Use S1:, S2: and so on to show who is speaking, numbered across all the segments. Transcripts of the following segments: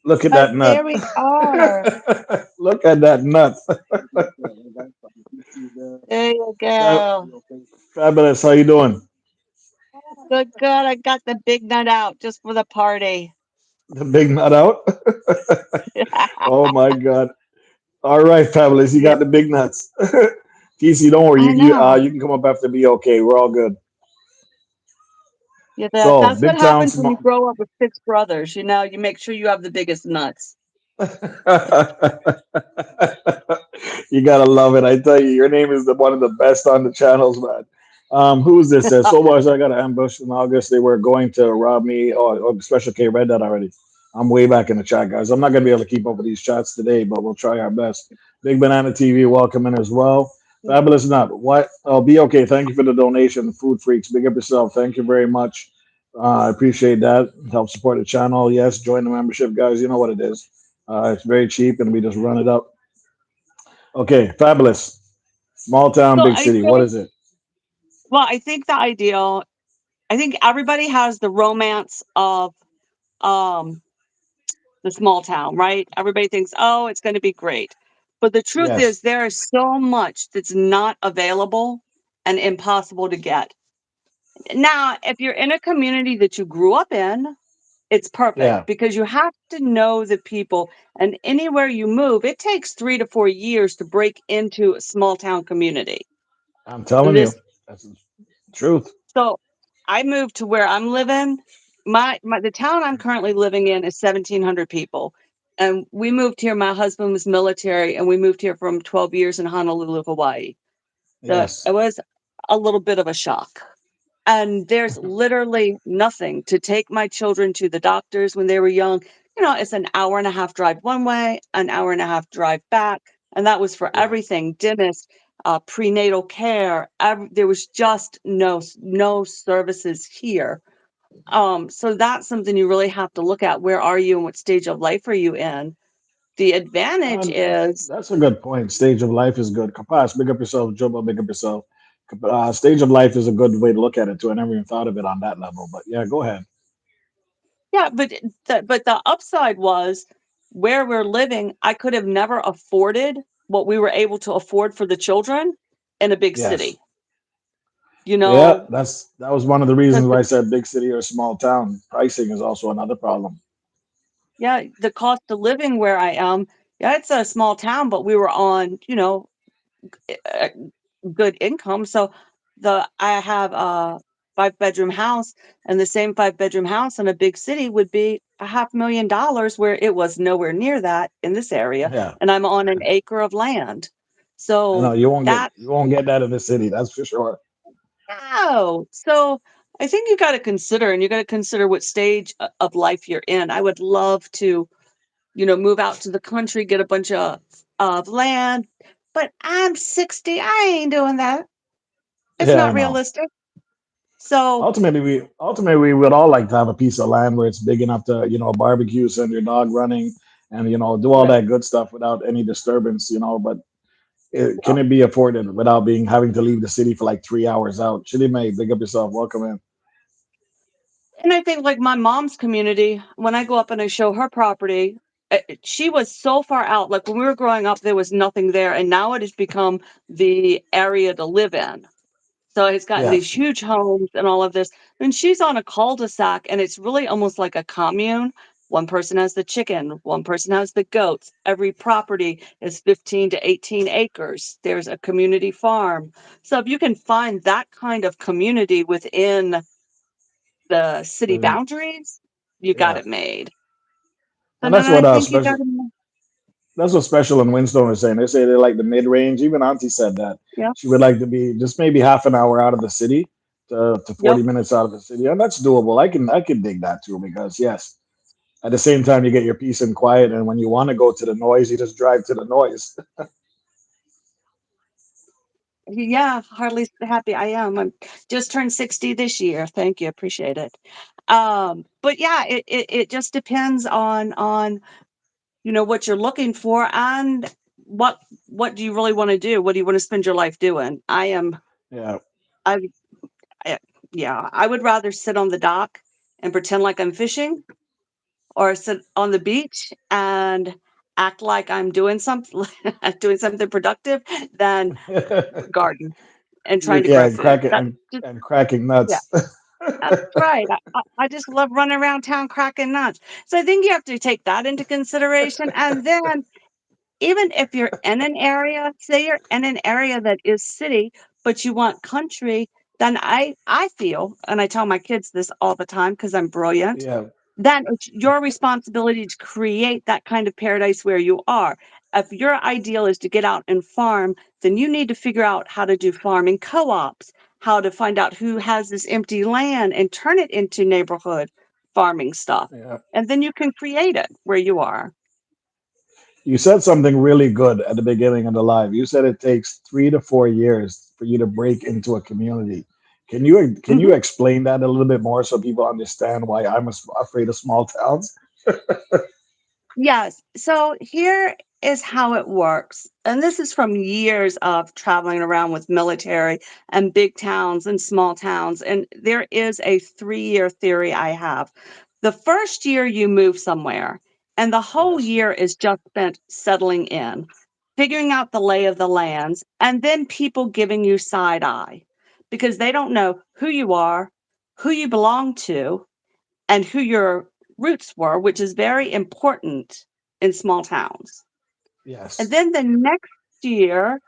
S1: Look at
S2: But
S1: that nut.
S2: there we are.
S1: Look at that nut.
S2: There you
S1: Fa-
S2: go.
S1: Fabulous. How you doing?
S2: Good, good. I got the big nut out just for the party.
S1: The big nut out. Oh my God. All right, fabulous. You got
S2: Yep,
S1: the big nuts. TC, don't worry.
S2: I know.
S1: You can come up after me. Okay, we're all good.
S2: Yeah,
S1: So
S2: that's what
S1: big town,
S2: happens when you
S1: small.
S2: grow up with six brothers. You make sure you have the biggest nuts.
S1: You gotta love it. I tell you, your name is the one of the best on the channels, man. Who is this? So much I got an ambush in August. They were going to rob me. Oh, Special K read that already. I'm way back in the chat, guys. I'm not gonna be able to keep up with these chats today, but we'll try our best. Big Banana TV, welcome in as well. Fabulous Nut. What? Oh, be okay. Thank you for the donation. Food Freaks, big up yourself. Thank you very much. I appreciate that. Help support the channel. Yes, join the membership, guys. You know what it is. It's very cheap, and we just run it up. Okay, fabulous. Small town,
S2: So
S1: big
S2: I
S1: city. What
S2: think,
S1: is it?
S2: well, I think the ideal, I think everybody has the romance of um the small town, right? Everybody thinks, oh, it's going to be great. But the truth is,
S1: Yes.
S2: there is so much that's not available and impossible to get. Now, if you're in a community that you grew up in, it's perfect
S1: Yeah.
S2: because you have to know the people. And anywhere you move, it takes 3 to 4 years to break into a small town community.
S1: I'm
S2: And
S1: telling you,
S2: this,
S1: that's the truth.
S2: so I moved to where I'm living. The town I'm currently living in is 1,700 people. And we moved here. My husband was military, and we moved here from 12 years in Honolulu, Hawaii. So
S1: Yes.
S2: it was a little bit of a shock. And there's literally nothing to take my children to the doctors when they were young. It's an hour and a half drive one way, an hour and a half drive back. And that was for
S1: Yeah.
S2: everything, dentist, prenatal care. There was just no services here. So that's something you really have to look at. Where are you and what stage of life are you in? The advantage
S1: Um,
S2: is,
S1: that's a good point. Stage of life is good. Kapas, big up yourself. Jumbo, big up yourself. Stage of life is a good way to look at it too. I never even thought of it on that level. But yeah, go ahead.
S2: yeah, but the upside was where we're living, I could have never afforded what we were able to afford for the children in a big
S1: Yes.
S2: city. You
S1: Yeah,
S2: know,
S1: that was one of the reasons
S2: because
S1: why I said big city or small town. Pricing is also another problem.
S2: yeah, the cost of living where I am, yeah, it's a small town, but we were on, a good income. So I have a 5 bedroom house, and the same 5 bedroom house in a big city would be $500,000, where it was nowhere near that in this area.
S1: Yeah.
S2: And I'm on an acre of land.
S1: I know
S2: So
S1: you
S2: that's
S1: won't get that in the city, that's for sure.
S2: no. So I think you got to consider, and you got to consider what stage of life you're in. I would love to, move out to the country, get a bunch of land, but I'm 60. I ain't doing that. It's
S1: Yeah, I
S2: not
S1: know.
S2: realistic. So,
S1: Ultimately we would all like to have a piece of land where it's big enough to, barbecue, send your dog running, and do all
S2: right.
S1: that good stuff without any disturbance, but can
S2: Well,
S1: it be afforded without being having to leave the city for like 3 hours out? Chitty May, big up yourself. Welcome in.
S2: and I think like my mom's community, when I go up and I show her property, she was so far out. Like when we were growing up, there was nothing there, and now it has become the area to live in. So it's gotten these
S1: Yes.
S2: huge homes and all of this. And she's on a cul-de-sac, and it's really almost like a commune. One person has the chicken, one person has the goats. Every property is 15 to 18 acres. There's a community farm. So if you can find that kind of community within the city
S1: Uh,
S2: boundaries, you got
S1: yeah.
S2: it made. So
S1: And
S2: then
S1: that's
S2: I
S1: what
S2: think you got
S1: special
S2: to,
S1: that's what Special and Winstone are saying. They say they like the mid range. Even Auntie said that
S2: yeah,
S1: she would like to be just maybe half an hour out of the city to
S2: yep.
S1: 40 minutes out of the city. And that's doable. I can dig that too because yes, at the same time you get your peace and quiet. And when you want to go to the noise, you just drive to the noise.
S2: Yeah, hardly happy I am. I'm just turned 60 this year. Thank you. Appreciate it. But yeah, it just depends on what you're looking for, and what do you really want to do? What do you want to spend your life doing?
S1: Yeah.
S2: I, I yeah, I would rather sit on the dock and pretend like I'm fishing, or sit on the beach and act like I'm doing something doing something productive than garden and trying to
S1: Yeah,
S2: grow
S1: and
S2: food.
S1: cracking
S2: That's just
S1: and cracking
S2: yeah,
S1: nuts.
S2: that's right. I just love running around town cracking nuts. So I think you have to take that into consideration. And then even if you're in an area, say you're in an area that is city, but you want country, then I feel, and I tell my kids this all the time because I'm brilliant,
S1: Yeah,
S2: then it's your responsibility to create that kind of paradise where you are. If your ideal is to get out and farm, then you need to figure out how to do farming co-ops, how to find out who has this empty land and turn it into neighborhood farming stuff.
S1: yeah.
S2: And then you can create it where you are.
S1: You said something really good at the beginning of the live. You said it takes 3 to 4 years for you to break into a community. Can you
S2: Mhm.
S1: explain that a little bit more so people understand why I'm afraid of small towns?
S2: Yes. So here is how it works. And this is from years of traveling around with military and big towns and small towns. And there is a 3-year theory I have. The first year you move somewhere, and the whole
S1: Yes.
S2: year is just spent settling in, figuring out the lay of the lands, and then people giving you side eye because they don't know who you are, who you belong to, and who your roots were, which is very important in small towns. And
S1: Yes.
S2: then the next year,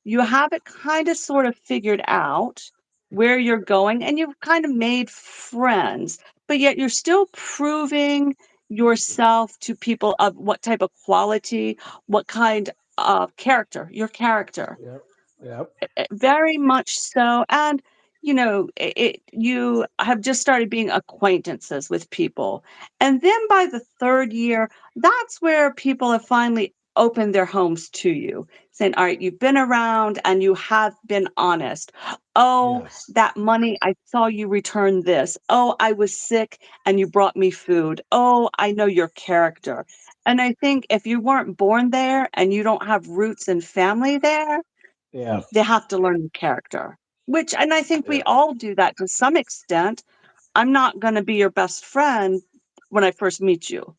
S2: you have it kind of sort of figured out where you're going and you've kind of made friends, but yet you're still proving yourself to people of what type of quality, what kind of character, your character.
S1: Yep. Yep.
S2: Very much so, and, you have just started being acquaintances with people, and then by the 3rd year, that's where people have finally opened their homes to you, saying, "Alright, you've been around and you have been honest. Oh,
S1: Yes.
S2: that money, I saw you return this. Oh, I was sick and you brought me food. Oh, I know your character." And I think if you weren't born there and you don't have roots and family there,
S1: Yeah.
S2: they have to learn the character, which and I think we
S1: Yeah.
S2: all do that to some extent. I'm not gonna be your best friend when I first meet you,
S1: Of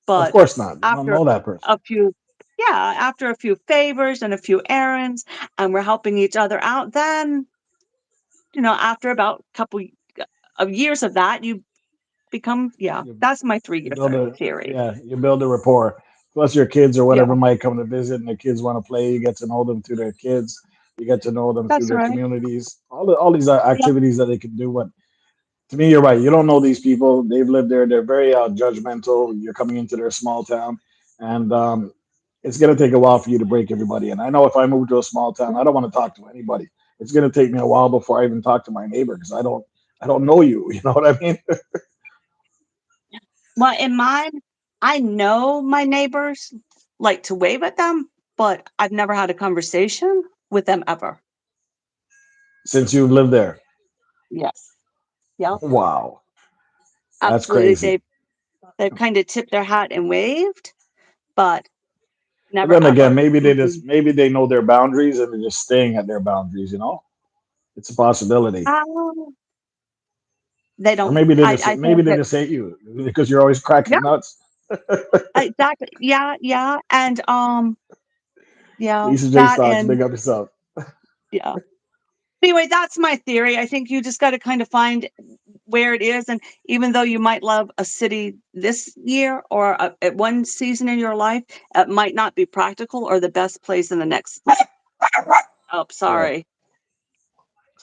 S2: but
S1: course not. You don't
S2: after
S1: know that person.
S2: a few yeah, after a few favors and a few errands, and we're helping each other out, then, after about a couple of years of that, you become yeah,
S1: You
S2: that's my
S1: you
S2: 3-year
S1: build a
S2: theory.
S1: yeah, you build a rapport. Plus your kids or
S2: Yeah,
S1: whatever might come to visit and the kids want to play, you get to know them through their kids. You get to know them through
S2: that's
S1: their
S2: right.
S1: communities. All these
S2: Yep,
S1: activities that they can do. But to me, you're right. You don't know these people. They've lived there. They're very judgmental. You're coming into their small town, and it's going to take a while for you to break everybody in. I know if I move to a small town, I don't want to talk to anybody. It's going to take me a while before I even talk to my neighbor because I don't know you. You know what I mean?
S2: well, in mine, I know my neighbors, like to wave at them, but I've never had a conversation with them ever.
S1: Since you've lived there.
S2: Yes. Yep.
S1: Wow, that's
S2: Absolutely.
S1: crazy.
S2: They've kind of tipped their hat and waved, but
S1: But
S2: never
S1: then again,
S2: ever. Mm-mm.
S1: maybe they know their boundaries and they're just staying at their boundaries. It's a possibility.
S2: Um, they
S1: Or
S2: don't. I
S1: maybe
S2: think
S1: they
S2: that
S1: just hate you because you're always
S2: yeah,
S1: cracking nuts.
S2: exactly. Yeah, yeah, and yeah,
S1: Lisa J
S2: that
S1: stocks,
S2: and
S1: big up yourself.
S2: yeah. Anyway, that's my theory. I think you just got to kind of find where it is. And even though you might love a city this year or at one season in your life, it might not be practical or the best place in the next. Oh,
S1: Yeah.
S2: sorry.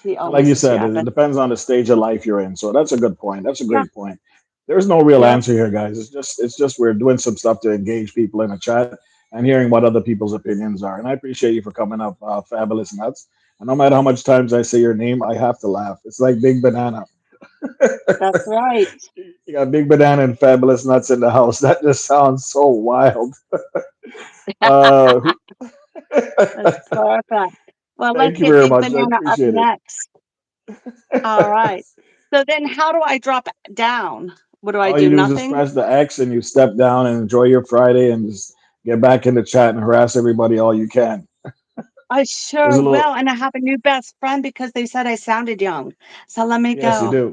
S2: He
S1: Like you
S2: almost is
S1: said, it
S2: yapping.
S1: depends on the stage of life you're in. So that's a good point. That's a
S2: Yeah.
S1: great point. There's no real
S2: Yep.
S1: answer here, guys. It's just we're doing some stuff to engage people in a chat and hearing what other people's opinions are. And I appreciate you for coming up, Fabulous Nuts. And no matter how much times I say your name, I have to laugh. It's like Big Banana.
S2: That's right.
S1: You got Big Banana and Fabulous Nuts in the house. That just sounds so wild. Uh,
S2: That's perfect. Well, let's
S1: thank you
S2: get
S1: very
S2: Big
S1: much. I
S2: Banana up
S1: appreciate it.
S2: next. All right. So then how do I drop down? What do I
S1: All
S2: do?
S1: you do is just
S2: Nothing?
S1: press the X and you step down and enjoy your Friday and just get back in the chat and harass everybody all you can.
S2: I
S1: There's
S2: sure
S1: a little.
S2: will, and I have a new best friend because they said I sounded young. So let me
S1: Yes, you
S2: go.
S1: do.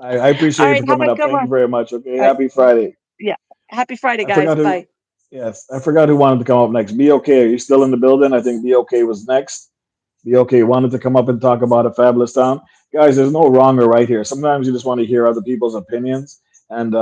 S1: I appreciate you
S2: Alright,
S1: for
S2: have
S1: coming
S2: a
S1: up.
S2: good
S1: Thank
S2: one.
S1: you very much. Okay,
S2: Alright,
S1: happy Friday.
S2: yeah. Happy Friday,
S1: I
S2: guys.
S1: forgot who.
S2: Bye.
S1: Yes, I forgot who wanted to come up next. Be okay. Are you still in the building? I think Be okay was next. Be okay wanted to come up and talk about a fabulous town. Guys, there's no wrong or right here. Sometimes you just want to hear other people's opinions, and